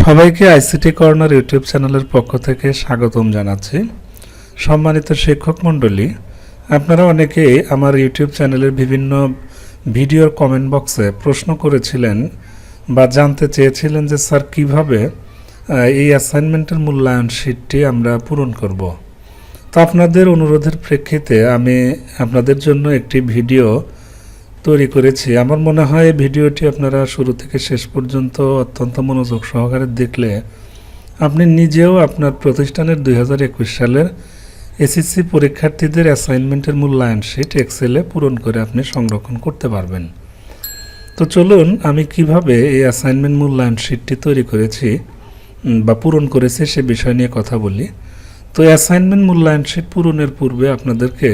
সবাইকে ICT corner YouTube চ্যানেলের পক্ষ থেকে স্বাগতম জানাচ্ছি। সম্মানিত শিক্ষক মণ্ডলী, আপনারা অনেকেই আমার ইউটিউব চ্যানেলের বিভিন্ন ভিডিওর কমেন্ট বক্সে প্রশ্ন করেছিলেন বা জানতে চেয়েছিলেন যে স্যার কিভাবে এই অ্যাসাইনমেন্টের মূল্যায়ন শীটটি আমরা পূরণ করব। তো আপনাদের অনুরোধের প্রেক্ষিতে আমি আপনাদের জন্য একটি ভিডিও তৈরি করেছি। আমার মনে হয় এই ভিডিওটি আপনারা শুরু থেকে শেষ পর্যন্ত অত্যন্ত মনোযোগ সহকারে দেখলে আপনি নিজেও আপনার প্রতিষ্ঠানের 2021 সালের এসএসসি পরীক্ষার্থীদের অ্যাসাইনমেন্টের মূল্যায়ন শীট এক্সেলে পূরণ করে আপনি সংরক্ষণ করতে পারবেন। তো চলুন আমি কিভাবে এই অ্যাসাইনমেন্ট মূল্যায়ন শীটটি তৈরি করেছি বা পূরণ করেছি সে বিষয় নিয়ে কথা বলি। তো অ্যাসাইনমেন্ট মূল্যায়ন শীট পূরণের পূর্বে আপনাদেরকে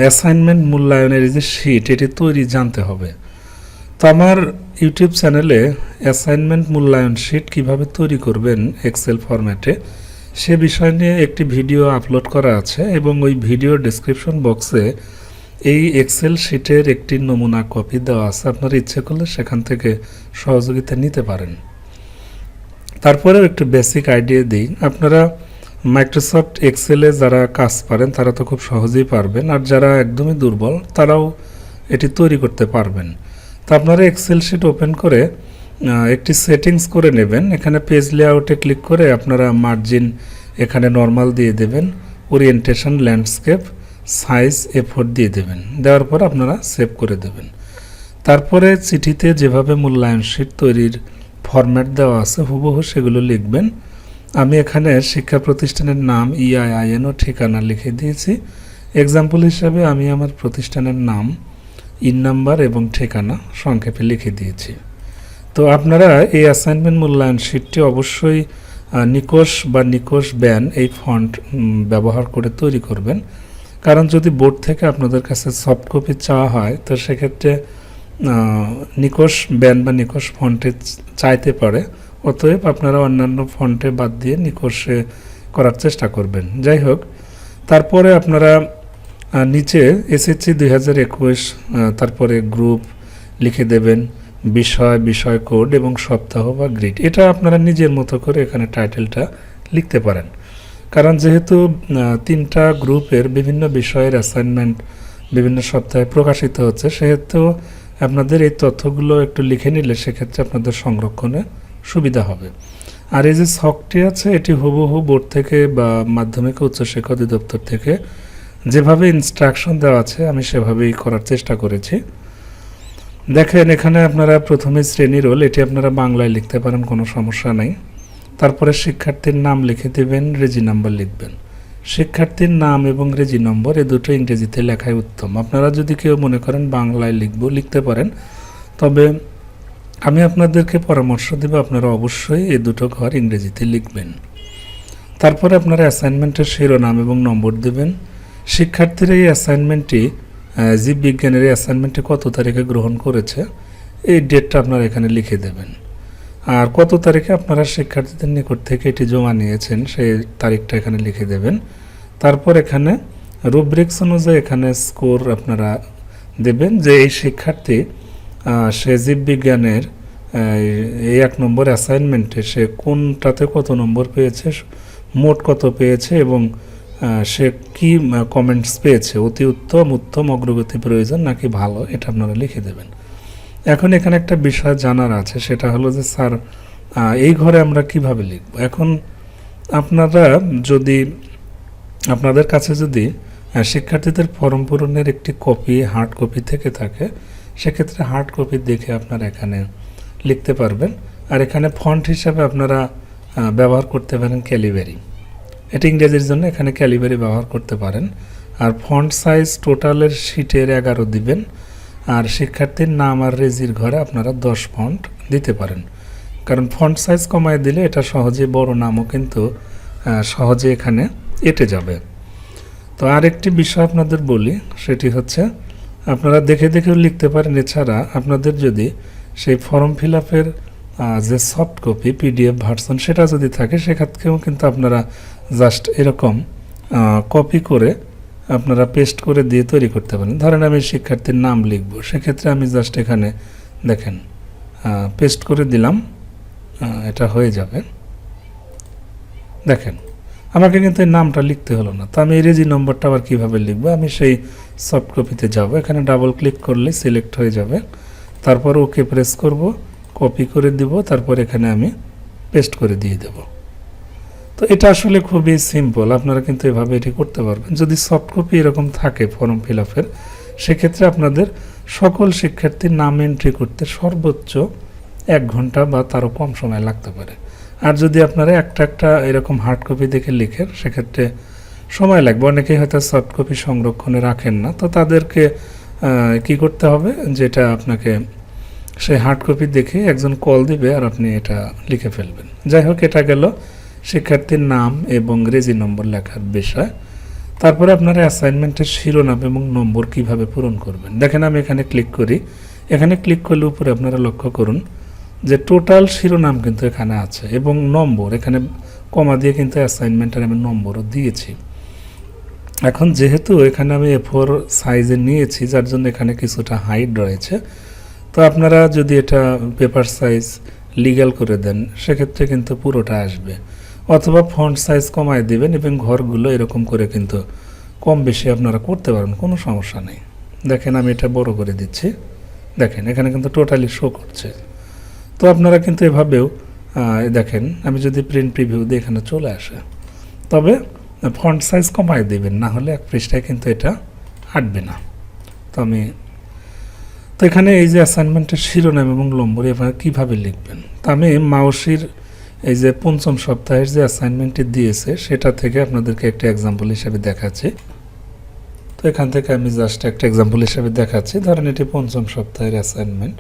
অ্যাসাইনমেন্ট মূল্যায়নের যে শীট এটি তৈরি জানতে হবে। তো আমার ইউটিউব চ্যানেলে অ্যাসাইনমেন্ট মূল্যায়ন শীট কিভাবে তৈরি করবেন এক্সেল ফরম্যাটে সে বিষয় নিয়ে একটি ভিডিও আপলোড করা আছে এবং ওই ভিডিও ডেসক্রিপশন বক্সে এই এক্সেল শীটের একটি নমুনা কপি দেওয়া আছে। আপনারা ইচ্ছে করলে সেখান থেকে সহযোগিতা নিতে পারেন। তারপরেও একটু বেসিক আইডিয়া দিই। আপনারা মাইক্রোসফট এক্সেলে যারা কাজ পারেন তারা তো খুব সহজেই পারবেন, আর যারা একদমই দুর্বল তারাও এটি তৈরি করতে পারবেন। তো আপনারা এক্সেল শিট ওপেন করে একটি সেটিংস করে নেবেন। এখানে পেজ লেআউটে ক্লিক করে আপনারা মার্জিন এখানে নর্মাল দিয়ে দেবেন, ওরিয়েন্টেশন ল্যান্ডস্কেপ, সাইজ A4 দিয়ে দেবেন। দেওয়ার পর আপনারা সেভ করে দেবেন। তারপরে চিঠিতে যেভাবে মূল্যায়ন শীট তৈরির ফরম্যাট দেওয়া আছে হুবহু সেগুলো লিখবেন। আমি এখানে শিক্ষা প্রতিষ্ঠানের নাম EIIN ও ঠিকানা লিখে দিয়েছি। এক্সাম্পল হিসাবে আমি আমার প্রতিষ্ঠানের নাম, ইন নাম্বার এবং ঠিকানা সংক্ষেপে লিখে দিয়েছি। তো আপনারা এই অ্যাসাইনমেন্ট মূল্যায়ন শীটটি অবশ্যই নিকোশ বা নিকোশ ব্যান এই ফন্ট ব্যবহার করে তৈরি করবেন, কারণ যদি বোর্ড থেকে আপনাদের কাছে সফট কপি চাওয়া হয় তো সেক্ষেত্রে নিকোশ ব্যান বা নিকোশ ফন্টে চাইতে পারে। অতএব আপনারা অন্যান্য ফন্টে বাদ দিয়ে নিকোশে করার চেষ্টা করবেন। যাই হোক, তারপরে আপনারা নিচে এসএসসি 2021 তারপরে গ্রুপ লিখে দেবেন, বিষয় কোড এবং সপ্তাহ বা গ্রিড। এটা আপনারা নিজের মতো করে এখানে টাইটেলটা লিখতে পারেন, কারণ যেহেতু 3টা গ্রুপের বিভিন্ন বিষয়ের অ্যাসাইনমেন্ট বিভিন্ন সপ্তাহে প্রকাশিত হচ্ছে, সেহেতু আপনাদের এই তথ্যগুলো একটু লিখে নিলে সেক্ষেত্রে আপনাদের সংরক্ষণে সুবিধা হবে। আর এই যে ছকটি আছে এটি হুবহু বোর্ড থেকে বা মাধ্যমিক উচ্চশিক্ষা অধিদপ্তর থেকে যেভাবে ইনস্ট্রাকশন দেওয়া আছে আমি সেভাবেই করার চেষ্টা করেছি। দেখেন এখানে আপনারা প্রথমে শ্রেণী রোল, এটি আপনারা বাংলায় লিখতে পারেন, কোনো সমস্যা নাই। তারপরে শিক্ষার্থীর নাম লিখে দেবেন, রেজি নাম্বার লিখবেন। শিক্ষার্থীর নাম এবং রেজি নম্বর এ দুটো ইংরেজিতে লেখাই উত্তম। আপনারা যদি কেউ মনে করেন বাংলায় লিখতে পারেন, তবে আমি আপনাদেরকে পরামর্শ দেব আপনারা অবশ্যই এই দুটো ঘর ইংরেজিতে লিখবেন। তারপরে আপনারা অ্যাসাইনমেন্টের শিরোনাম এবং নম্বর দেবেন। শিক্ষার্থীরা এই অ্যাসাইনমেন্টটি জীববিজ্ঞানের এই অ্যাসাইনমেন্টটি কত তারিখে গ্রহণ করেছে এই ডেটটা আপনারা এখানে লিখে দেবেন। আর কত তারিখে আপনারা শিক্ষার্থীদের নিকট থেকে এটি জমা নিয়েছেন সেই তারিখটা এখানে লিখে দেবেন। তারপর এখানে রুব্রিক্স অনুযায়ী এখানে স্কোর আপনারা দেবেন যে এই শিক্ষার্থী সে জীববিজ্ঞানের এই 1 নম্বর অ্যাসাইনমেন্টে সে কোনটাতে কত নম্বর পেয়েছে, মোট কত পেয়েছে এবং সে কি কমেন্টস পেয়েছে, অতি উত্তম, উত্তম, অগ্রগতি প্রয়োজন নাকি ভালো, এটা আপনারা লিখে দেবেন। এখন এখানে একটা বিষয় জানার আছে, সেটা হলো যে স্যার এই ঘরে আমরা কিভাবে লিখব। এখন আপনারা যদি আপনাদের কাছে যদি শিক্ষার্থীদের ফর্ম পূরণের একটি কপি হার্ড কপি থেকে থাকে সেক্ষেত্রে হার্ড কপি দেখে আপনারা এখানে লিখতে পারবেন। আর এখানে ফন্ট হিসাবে আপনারা ব্যবহার করতে পারেন ক্যালিব্রি, এটি ইংরেজির জন্য এখানে ক্যালিব্রি ব্যবহার করতে পারেন। আর ফন্ট সাইজ টোটালের শীটের 11 দিবেন। আর শিক্ষার্থীর নাম আর রেজির ঘরে আপনারা 10 ফন্ট দিতে পারেন, কারণ ফন্ট সাইজ কমায় দিলে এটা সহজে বড় নামও কিন্তু সহজে এখানে এঁটে যাবে। তো আরেকটি বিষয় আপনাদের বলি, সেটি হচ্ছে আপনারা দেখে দেখেও লিখতে পারেন। এছাড়া আপনাদের যদি সেই ফর্ম ফিল আপের যে সফট কপি PDF ভার্সন সেটা যদি থাকে সেক্ষেত্রেও কিন্তু আপনারা জাস্ট এরকম কপি করে আপনারা পেস্ট করে দিয়ে তৈরি করতে পারেন। ধরেন আমি শিক্ষার্থীর নাম লিখব, সেক্ষেত্রে আমি জাস্ট এখানে দেখেন পেস্ট করে দিলাম এটা হয়ে যাবে। দেখেন আমাকে কিন্তু এই নামটা লিখতে হলো না, তো আমি এই রেজি নম্বরটা আবার কীভাবে লিখবো, আমি সেই সফট কপিতে যাব, এখানে ডাবল ক্লিক করলে সিলেক্ট হয়ে যাবে, তারপর ওকে প্রেস করব, কপি করে দিব, তারপর এখানে আমি পেস্ট করে দিয়ে দেব। তো এটা আসলে খুবই সিম্পল, আপনারা কিন্তু এভাবে এটি করতে পারবেন। যদি সফট কপি এরকম থাকে ফর্ম ফিল আপের, সেক্ষেত্রে আপনাদের সকল শিক্ষার্থীর নাম এন্ট্রি করতে সর্বোচ্চ 1 ঘন্টা বা তারও কম সময় লাগতে পারে। আর যদি আপনারা একটা এরকম হার্ড কপি দেখে লিখেন, সেক্ষেত্রে সময় লাগবে। অনেকেই হয়তো সফট কপি সংরক্ষণে রাখেন না, তো তাদেরকে কি করতে হবে, যেটা আপনাকে সেই হার্ড কপি দেখে একজন কল দিবে আর আপনি এটা লিখে ফেলবেন। যাই হোক, এটা গেল শিক্ষার্থীর নাম এবং রেজি নম্বর লেখার বিষয়। তারপরে আপনারা অ্যাসাইনমেন্টের শিরোনাম এবং নম্বর কিভাবে পূরণ করবেন। দেখেন আমি এখানে ক্লিক করি, এখানে ক্লিক করলে উপরে আপনারা লক্ষ্য করুন যে টোটাল শিরোনাম কিন্তু এখানে আছে এবং নম্বর এখানে কমা দিয়ে কিন্তু অ্যাসাইনমেন্টের আমি নম্বরও দিয়েছি। এখন যেহেতু এখানে আমি A4 সাইজে নিয়েছি, যার জন্য এখানে কিছুটা হাইট রয়েছে, তো আপনারা যদি এটা পেপার সাইজ লিগ্যাল করে দেন, সেক্ষেত্রে কিন্তু পুরোটা আসবে, অথবা ফন্ট সাইজ কমায় দিবেন এবং ঘরগুলো এরকম করে কিন্তু কম বেশি আপনারা করতে পারেন, কোনো সমস্যা নেই। দেখেন আমি এটা বড় করে দিচ্ছি, দেখেন এখানে কিন্তু টোটালি শো করছে। তো আপনারা কিন্তু এভাবেও দেখেন, আমি যদি প্রিন্ট প্রিভিউ দিয়ে এখানে চলে আসে, তবে ফন্ট সাইজ কমায় দেবেন, না হলে এক পৃষ্ঠায় কিন্তু এটা আটবে না। তো এখানে এই যে অ্যাসাইনমেন্টের শিরোনাম এবং নম্বর এভাবে কীভাবে লিখবেন, তা আমি মাউসির এই যে 5ম সপ্তাহের যে অ্যাসাইনমেন্টটি দিয়েছে সেটা থেকে আপনাদেরকে একটা এক্সাম্পল হিসেবে দেখাচ্ছি। তো এখান থেকে আমি জাস্ট একটা এক্সাম্পল হিসেবে দেখাচ্ছি। ধরেন এটি 5ম সপ্তাহের অ্যাসাইনমেন্ট।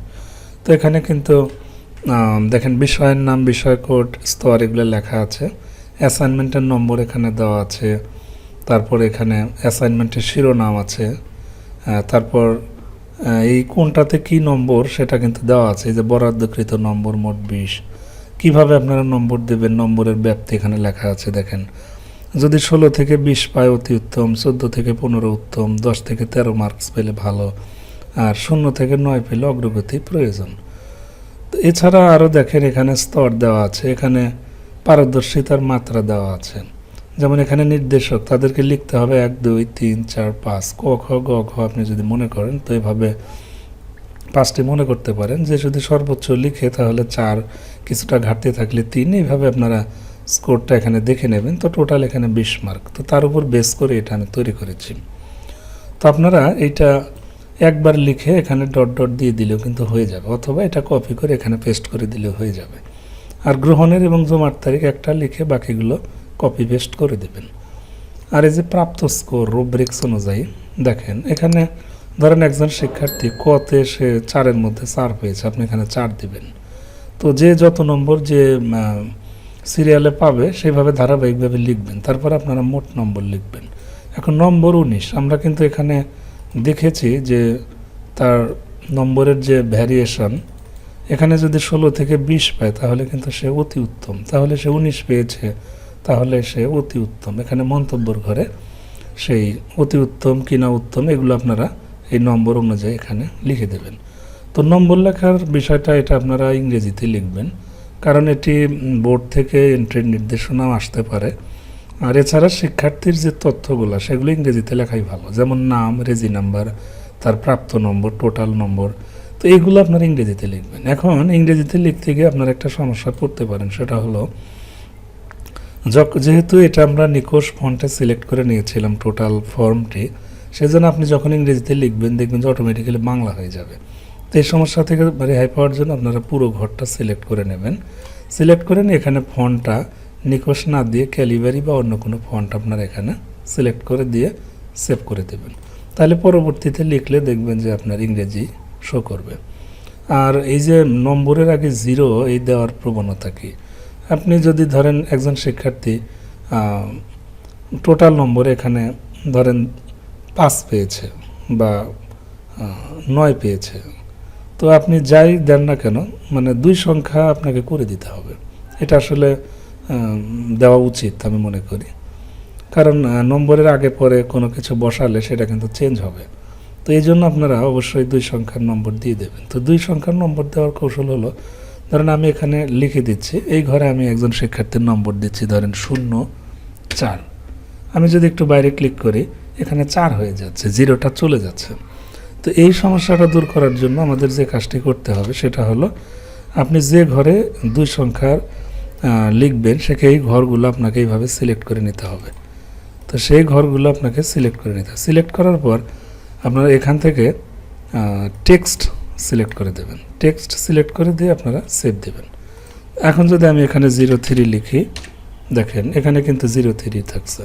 তো এখানে কিন্তু দেখেন বিষয়ের নাম, বিষয় কোড, স্তর এগুলো লেখা আছে, অ্যাসাইনমেন্টের নম্বর এখানে দেওয়া আছে, তারপর এখানে অ্যাসাইনমেন্টের শিরোনাম আছে, তারপর এই কোনটাতে কি নম্বর সেটা কিন্তু দেওয়া আছে, এই যে বরাদ্দকৃত নম্বর মোট 20। কিভাবে আপনারা নম্বর দেবেন, নম্বরের ব্যাপ্তি এখানে লেখা আছে। দেখেন যদি 16 থেকে 20 পায় অতি উত্তম, 14 থেকে 15 উত্তম, 10 থেকে 13 মার্কস পেলে ভালো, আর 0 থেকে 9 পেলে অগ্রগতি প্রয়োজন। তো এছাড়া আরও দেখেন এখানে স্তর দেওয়া আছে, এখানে পারদর্শিতার মাত্রা দেওয়া আছে। যেমন এখানে নির্দেশক, তাদেরকে লিখতে হবে 1 2 3 4 5, ক খ গ ঘ আপনি যদি মনে করেন, তো এভাবে 5টি মনে করতে পারেন। যে যদি সর্বোচ্চ লিখে তাহলে 4, কিছুটা ঘাটতি থাকলে 3, এইভাবে আপনারা স্কোরটা এখানে দেখে নেবেন। তো টোটাল এখানে 20 মার্ক, তো তার উপর বেস করে এটা আমি তৈরি করেছি। তো আপনারা এইটা একবার লিখে এখানে ডট ডট দিয়ে দিলেও কিন্তু হয়ে যাবে, অথবা এটা কপি করে এখানে পেস্ট করে দিলেও হয়ে যাবে। আর গ্রহণের এবং জমার তারিখ একটা লিখে বাকিগুলো কপি পেস্ট করে দেবেন। আর এই যে প্রাপ্ত স্কোর রুব্রিক্স অনুযায়ী, দেখেন এখানে ধরেন একজন শিক্ষার্থী কতে সে 4-এর মধ্যে 4 পেয়েছে, আপনি এখানে 4 দিবেন। তো যে যত নম্বর যে সিরিয়ালে পাবে সেইভাবে ধারাবাহিকভাবে লিখবেন, তারপর আপনারা মোট নম্বর লিখবেন। এখন নম্বর 19, আমরা কিন্তু এখানে দেখেছি যে তার নম্বরের যে ভ্যারিয়েশন, এখানে যদি 16 থেকে 20 পায় তাহলে কিন্তু সে অতি উত্তম, তাহলে সে 19 পেয়েছে তাহলে সে অতি উত্তম। এখানে মন্তব্যর ঘরে সেই অতি উত্তম কিনা উত্তম এগুলো আপনারা এই নম্বর অনুযায়ী এখানে লিখে দেবেন। তো নম্বর লেখার বিষয়টা এটা আপনারা ইংরেজিতে লিখবেন, কারণ এটি বোর্ড থেকে এন্ট্রির নির্দেশনাও আসতে পারে। আর এছাড়া শিক্ষার্থীর যে তথ্যগুলো সেগুলো ইংরেজিতে লেখাই ভালো, যেমন নাম, রেজি নাম্বার, তার প্রাপ্ত নম্বর, টোটাল নম্বর, তো এইগুলো আপনারা ইংরেজিতে লিখবেন। এখন ইংরেজিতে লিখতে গিয়ে আপনারা একটা সমস্যা পড়তে পারেন, সেটা হলো যেহেতু এটা আমরা নিকোষ ফন্টে সিলেক্ট করে নিয়েছিলাম টোটাল ফর্মটি, সেজন্য আপনি যখন ইংরেজিতে লিখবেন দেখবেন যে অটোমেটিক্যালি বাংলা হয়ে যাবে। তো এই সমস্যা থেকে রেহাই পাওয়ার জন্য আপনারা পুরো ঘরটা সিলেক্ট করে নেবেন। সিলেক্ট করে নিয়ে এখানে ফন্টটা নিকোষ না দিয়ে ক্যালিবারি বা অন্য কোনো ফন্ট আপনারা এখানে সিলেক্ট করে দিয়ে সেভ করে দেবেন। তাহলে পরবর্তীতে লিখলে দেখবেন যে আপনার ইংরেজি শো করবে। আর এই যে নম্বরের আগে 0 এই দেওয়ার প্রবণতা কি, আপনি যদি ধরেন একজন শিক্ষার্থী টোটাল নম্বর এখানে ধরেন 5 পেয়েছে বা 9 পেয়েছে, তো আপনি যাই দেন না কেন, মানে 2 সংখ্যা আপনাকে করে দিতে হবে। এটা আসলে দেওয়া উচিত আমি মনে করি, কারণ নম্বরের আগে পরে কোনো কিছু বসালে সেটা কিন্তু চেঞ্জ হবে। তো এই জন্য আপনারা অবশ্যই 2 সংখ্যার নম্বর দিয়ে দেবেন। তো 2 সংখ্যার নম্বর দেওয়ার কৌশল হলো, ধরেন আমি এখানে লিখে দিচ্ছি, এই ঘরে আমি একজন শিক্ষার্থীর নম্বর দিচ্ছি, ধরেন 0-4। আমি যদি একটু বাইরে ক্লিক করি, এখানে 4 হয়ে যাচ্ছে, 0টা চলে যাচ্ছে। তো এই সমস্যাটা দূর করার জন্য আমাদের যে কাজটি করতে হবে সেটা হলো, আপনি যে ঘরে 2 সংখ্যার লিখবেন সেই ঘরগুলো আপনাকে এইভাবে সিলেক্ট করে নিতে হবে। তো সেই ঘরগুলো আপনাকে সিলেক্ট করে নিতে হবে। সিলেক্ট করার পর আপনারা এখান থেকে টেক্সট সিলেক্ট করে দেবেন। টেক্সট সিলেক্ট করে দিয়ে আপনারা সেভ দেবেন। এখন যদি আমি এখানে 03 লিখি, দেখেন এখানে কিন্তু 03 থাকছে।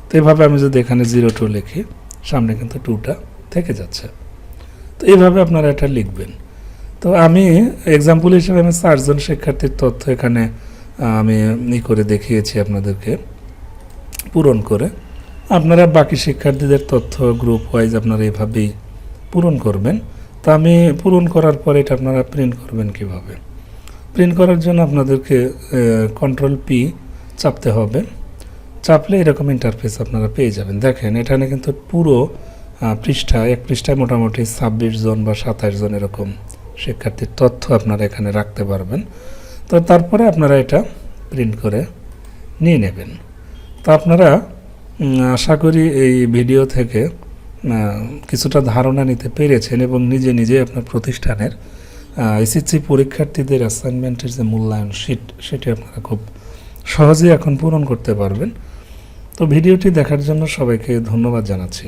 তো এইভাবে আমি যদি এখানে 02 লিখি, সামনে কিন্তু 2টা থেকে যাচ্ছে। তো এইভাবে আপনারা এটা লিখবেন। তো আমি এক্সাম্পল হিসেবে আমি 4 জন শিক্ষার্থীর তথ্য এখানে আমি করে দেখিয়েছি আপনাদেরকে পূরণ করে। আপনারা বাকি শিক্ষার্থীদের তথ্য গ্রুপ ওয়াইজ আপনারা এইভাবেই পূরণ করবেন। তো আমি পূরণ করার পরে এটা আপনারা প্রিন্ট করবেন কিভাবে। প্রিন্ট করার জন্য আপনাদেরকে Ctrl+P চাপতে হবে। চাপলে এরকম ইন্টারফেস আপনারা পেয়ে যাবেন। দেখেন এখানে কিন্তু পুরো এক পৃষ্ঠায় মোটামুটি 26 জন বা 27 জন এরকম শিক্ষার্থীর তথ্য আপনারা এখানে রাখতে পারবেন। তো তারপরে আপনারা এটা প্রিন্ট করে নিয়ে নেবেন। তো আপনারা আশা করি এই ভিডিও থেকে কিছুটা ধারণা নিতে পেরেছেন এবং নিজে নিজে আপনার প্রতিষ্ঠানের এসএসসি পরীক্ষার্থীদের অ্যাসাইনমেন্টের যে মূল্যায়ন শীট সেটি আপনারা খুব সহজেই এখন পূরণ করতে পারবেন। তো ভিডিওটি দেখার জন্য সবাইকে ধন্যবাদ জানাচ্ছি।